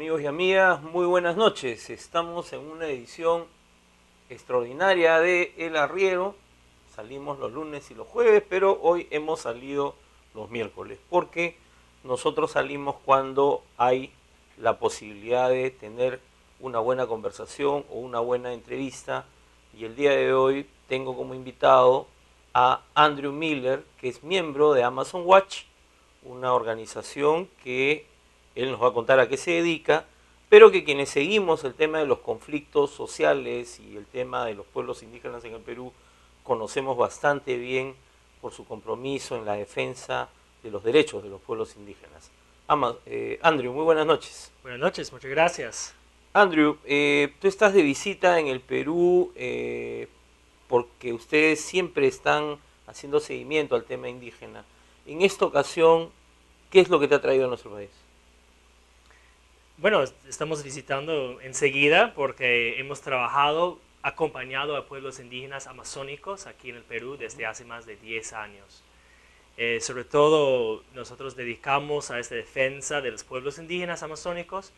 Amigos y amigas, muy buenas noches. Estamos en una edición extraordinaria de El Arriero. Salimos los lunes y los jueves, pero hoy hemos salido los miércoles, porque nosotros salimos cuando hay la posibilidad de tener una buena conversación o una buena entrevista. Y el día de hoy tengo como invitado a Andrew Miller, que es miembro de Amazon Watch, una organización que él nos va a contar a qué se dedica, pero que quienes seguimos el tema de los conflictos sociales y el tema de los pueblos indígenas en el Perú conocemos bastante bien por su compromiso en la defensa de los derechos de los pueblos indígenas. Andrew, muy buenas noches. Buenas noches, muchas gracias. Andrew, tú estás de visita en el Perú porque ustedes siempre están haciendo seguimiento al tema indígena. En esta ocasión, ¿qué es lo que te ha traído a nuestro país? Bueno, estamos visitando enseguida porque hemos trabajado acompañado a pueblos indígenas amazónicos aquí en el Perú desde hace más de 10 años. Sobre todo nosotros dedicamos a esta defensa de los pueblos indígenas amazónicos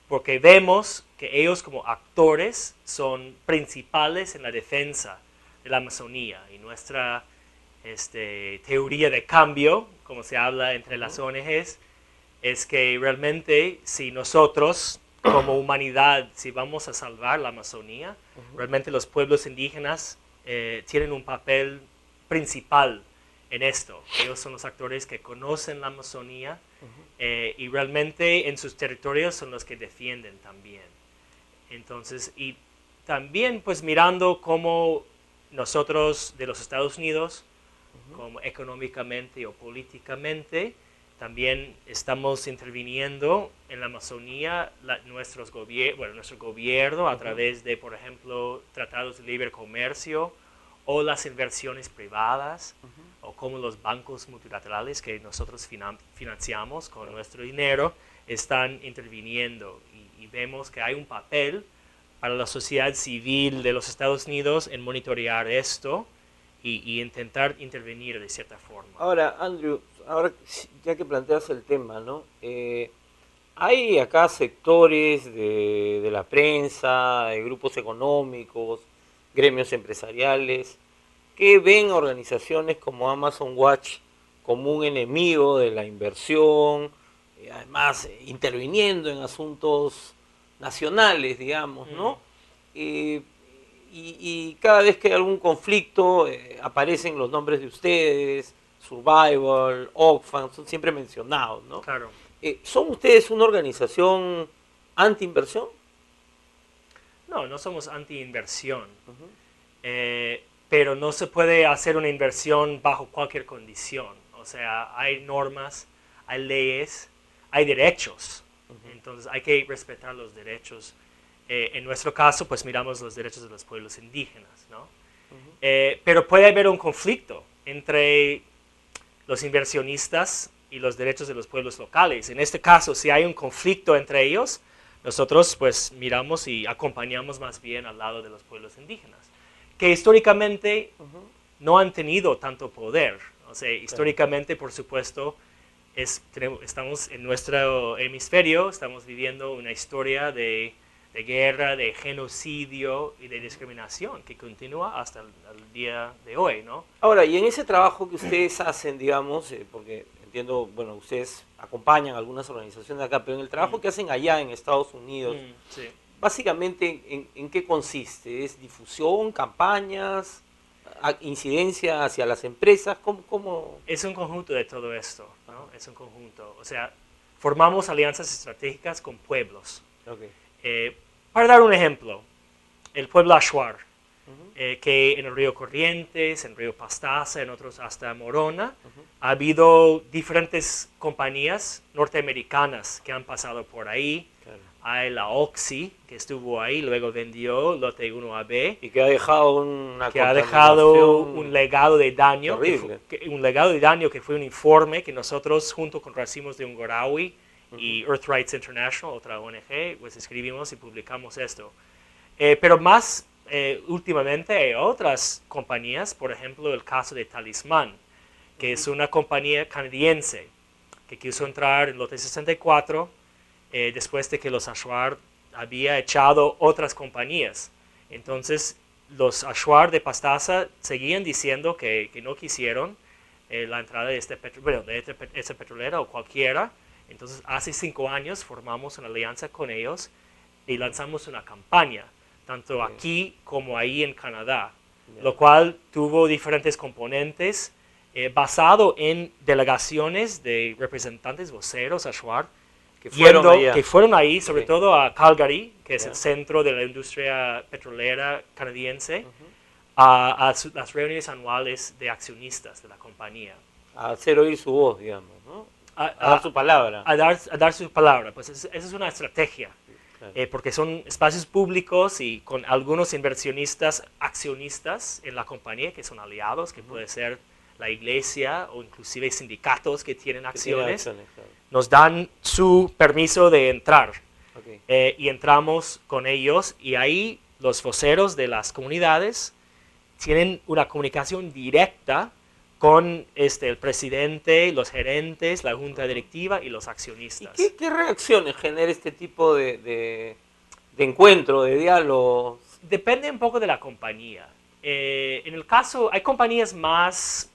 porque vemos que ellos como actores son principales en la defensa de la Amazonía y nuestra teoría de cambio, como se habla entre las ONGs, es que realmente si nosotros como humanidad, si vamos a salvar la Amazonía, realmente los pueblos indígenas tienen un papel principal en esto. Ellos son los actores que conocen la Amazonía y realmente en sus territorios son los que defienden también. Entonces, y también pues mirando cómo nosotros de los Estados Unidos, como económicamente o políticamente, también estamos interviniendo en la Amazonía, nuestro gobierno a través de, por ejemplo, tratados de libre comercio o las inversiones privadas, o como los bancos multilaterales que nosotros financiamos con nuestro dinero, están interviniendo. Y vemos que hay un papel para la sociedad civil de los Estados Unidos en monitorear esto y intentar intervenir de cierta forma. Ahora, Andrew, ahora ya que planteas el tema, ¿no? Hay acá sectores de la prensa, de grupos económicos, gremios empresariales, que ven organizaciones como Amazon Watch como un enemigo de la inversión, además interviniendo en asuntos nacionales, digamos, ¿no? Eh, y cada vez que hay algún conflicto aparecen los nombres de ustedes, Survival, Oxfam, son siempre mencionados, ¿no? Claro. ¿Son ustedes una organización anti-inversión? No, no somos anti-inversión, pero no se puede hacer una inversión bajo cualquier condición. O sea, hay normas, hay leyes, hay derechos. Entonces hay que respetar los derechos. En nuestro caso, pues miramos los derechos de los pueblos indígenas, ¿no? Pero puede haber un conflicto entre los inversionistas y los derechos de los pueblos locales. En este caso, si hay un conflicto entre ellos, nosotros pues miramos y acompañamos más bien al lado de los pueblos indígenas, que históricamente no han tenido tanto poder. O sea, históricamente, por supuesto, estamos en nuestro hemisferio, estamos viviendo una historia de guerra, de genocidio y de discriminación que continúa hasta el día de hoy, ¿no? Ahora, y en ese trabajo que ustedes hacen, digamos, porque entiendo, bueno, ustedes acompañan a algunas organizaciones acá, pero en el trabajo que hacen allá en Estados Unidos, Sí. básicamente, ¿en qué consiste? ¿Es difusión, campañas, incidencia hacia las empresas? ¿Cómo? Es un conjunto de todo esto, ¿no? Es un conjunto. O sea, formamos alianzas estratégicas con pueblos. Okay. Para dar un ejemplo, el pueblo Achuar, que en el río Corrientes, en el río Pastaza, en otros hasta Morona, ha habido diferentes compañías norteamericanas que han pasado por ahí. Claro. Hay la Oxy, que estuvo ahí, luego vendió Lote 1AB. Y que ha dejado una que ha dejado un legado de daño, un legado de daño que fue un informe que nosotros, junto con Racimos de Ungorawi y Earth Rights International, otra ONG, pues escribimos y publicamos esto. Pero más últimamente hay otras compañías, por ejemplo el caso de Talismán, que es una compañía canadiense que quiso entrar en Lote 64 después de que los Ashwar había echado otras compañías. Entonces, los Ashwar de Pastaza seguían diciendo que no quisieron la entrada de esta petrolera o cualquiera. Entonces, hace 5 años formamos una alianza con ellos y lanzamos una campaña, tanto aquí como ahí en Canadá, lo cual tuvo diferentes componentes basado en delegaciones de representantes voceros Ashwar que fueron ahí, sobre todo a Calgary, que es el centro de la industria petrolera canadiense, a las reuniones anuales de accionistas de la compañía. A hacer oír su voz, digamos, ¿no? A dar su palabra. A dar su palabra. Pues esa es una estrategia, claro. Porque son espacios públicos y con algunos inversionistas, accionistas en la compañía, que son aliados, que puede ser la iglesia o inclusive sindicatos que tienen acciones, claro. Nos dan su permiso de entrar. Y entramos con ellos y ahí los voceros de las comunidades tienen una comunicación directa con el presidente, los gerentes, la junta directiva y los accionistas. ¿Y qué reacciones genera este tipo de encuentro, de diálogo? Depende un poco de la compañía. En el caso, hay compañías más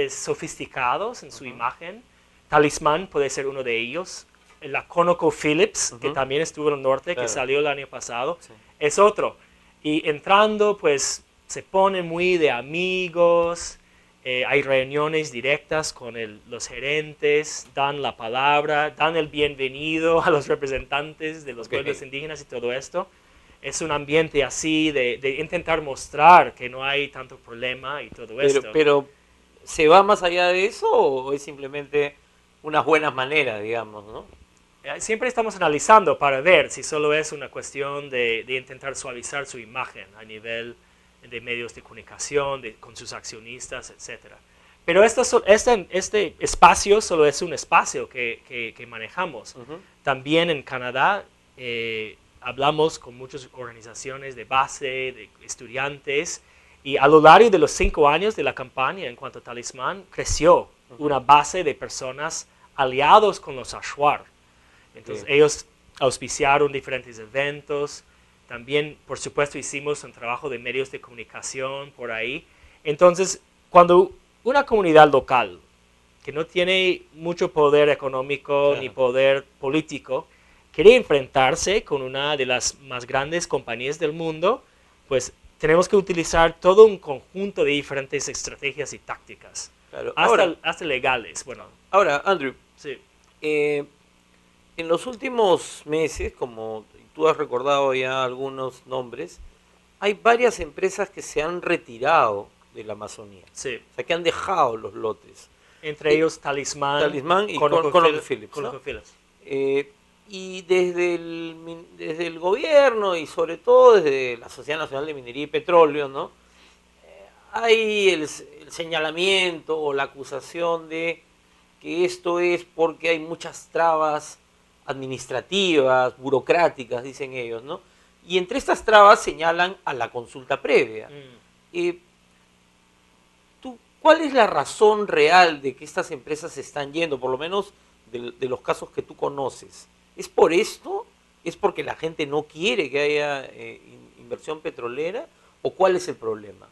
sofisticados en su imagen. Talisman puede ser uno de ellos. La ConocoPhillips, que también estuvo en el norte, claro. Que salió el año pasado, es otro. Y entrando, pues, se ponen muy de amigos, hay reuniones directas con los gerentes, dan la palabra, dan el bienvenido a los representantes de los pueblos indígenas y todo esto. Es un ambiente así de intentar mostrar que no hay tanto problema y todo esto. Pero, ¿se va más allá de eso o es simplemente unas buenas maneras, digamos, ¿no? Siempre estamos analizando para ver si solo es una cuestión de intentar suavizar su imagen a nivel de medios de comunicación, con sus accionistas, etc. Pero este espacio solo es un espacio que manejamos. También en Canadá hablamos con muchas organizaciones de base, de estudiantes, y a lo largo de los 5 años de la campaña en cuanto a Talisman, creció una base de personas aliados con los Ashwar. Entonces ellos auspiciaron diferentes eventos. También, por supuesto, hicimos un trabajo de medios de comunicación por ahí. Entonces, cuando una comunidad local que no tiene mucho poder económico ni poder político quiere enfrentarse con una de las más grandes compañías del mundo, pues tenemos que utilizar todo un conjunto de diferentes estrategias y tácticas, claro. hasta legales. Bueno, ahora, Andrew, sí. En los últimos meses, como tú has recordado ya algunos nombres, hay varias empresas que se han retirado de la Amazonía. Sí. O sea, que han dejado los lotes. Entre ellos Talisman y ConocoPhillips. ¿no? Y desde el gobierno y sobre todo desde la Sociedad Nacional de Minería y Petróleo, ¿no? Hay el señalamiento o la acusación de que esto es porque hay muchas trabas administrativas, burocráticas, dicen ellos, ¿no? Y entre estas trabas señalan a la consulta previa. ¿Cuál es la razón real de que estas empresas se están yendo, por lo menos de los casos que tú conoces? ¿Es por esto? ¿Es porque la gente no quiere que haya inversión petrolera? ¿O cuál es el problema?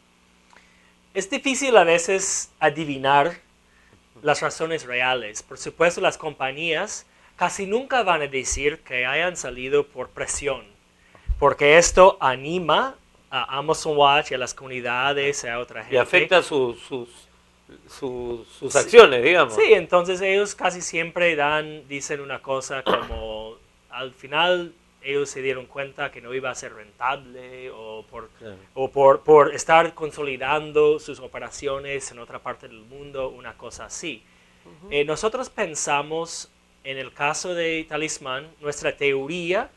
Es difícil a veces adivinar las razones reales. Por supuesto, las compañías casi nunca van a decir que hayan salido por presión, porque esto anima a Amazon Watch y a las comunidades, a otra gente. Y afecta sus acciones, digamos. Sí, entonces ellos casi siempre dicen una cosa como, al final ellos se dieron cuenta que no iba a ser rentable o por estar consolidando sus operaciones en otra parte del mundo, una cosa así. Nosotros pensamos, en el caso de Talisman, nuestra teoría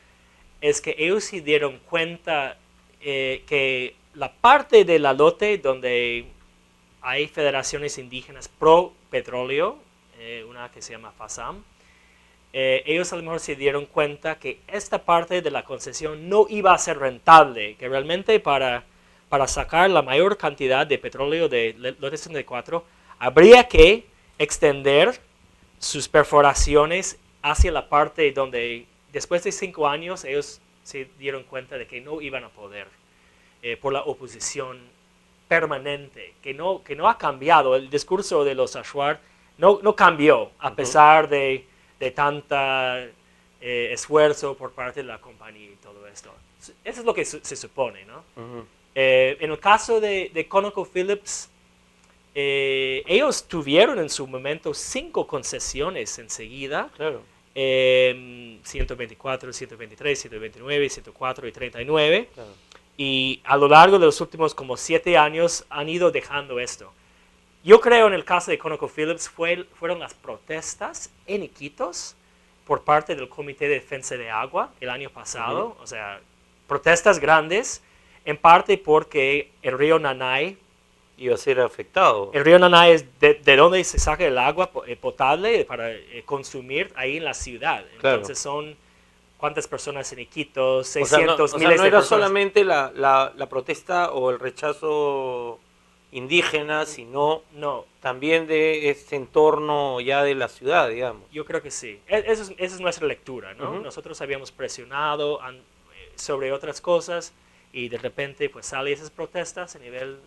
es que ellos se dieron cuenta que la parte de la lote donde hay federaciones indígenas pro petróleo, una que se llama FASAM, ellos a lo mejor se dieron cuenta que esta parte de la concesión no iba a ser rentable, que realmente para sacar la mayor cantidad de petróleo de lote 64 habría que extender sus perforaciones hacia la parte donde después de 5 años ellos se dieron cuenta de que no iban a poder por la oposición permanente, que no ha cambiado. El discurso de los Ashwar no cambió a pesar de tanta esfuerzo por parte de la compañía y todo esto. Eso es lo que se supone, ¿no? En el caso de ConocoPhillips, ellos tuvieron en su momento 5 concesiones enseguida. Claro. 124, 123, 129, 104 y 39. Claro. Y a lo largo de los últimos como 7 años han ido dejando esto. Yo creo en el caso de ConocoPhillips fueron las protestas en Iquitos por parte del Comité de Defensa de Agua el año pasado. O sea, protestas grandes, en parte porque el río Nanay Iba a ser afectado. el río Nanay es de donde se saca el agua potable para consumir ahí en la ciudad. Claro. Entonces son, ¿cuántas personas en Iquitos? O sea, 600, no miles de era personas. solamente la protesta o el rechazo indígena, sino No, también de este entorno ya de la ciudad, digamos. yo creo que sí. Esa es nuestra lectura, ¿no? Ujú. Nosotros habíamos presionado sobre otras cosas y de repente pues salen esas protestas a nivel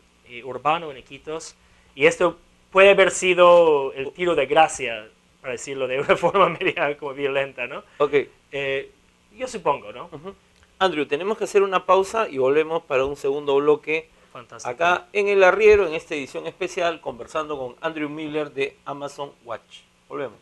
urbano en Iquitos, y esto puede haber sido el tiro de gracia, para decirlo de una forma media como violenta, ¿no? Ok. Yo supongo, ¿no? Ujú. Andrew, tenemos que hacer una pausa y volvemos para un segundo bloque Fantástico. acá en El Arriero, en esta edición especial, conversando con Andrew Miller de Amazon Watch. Volvemos.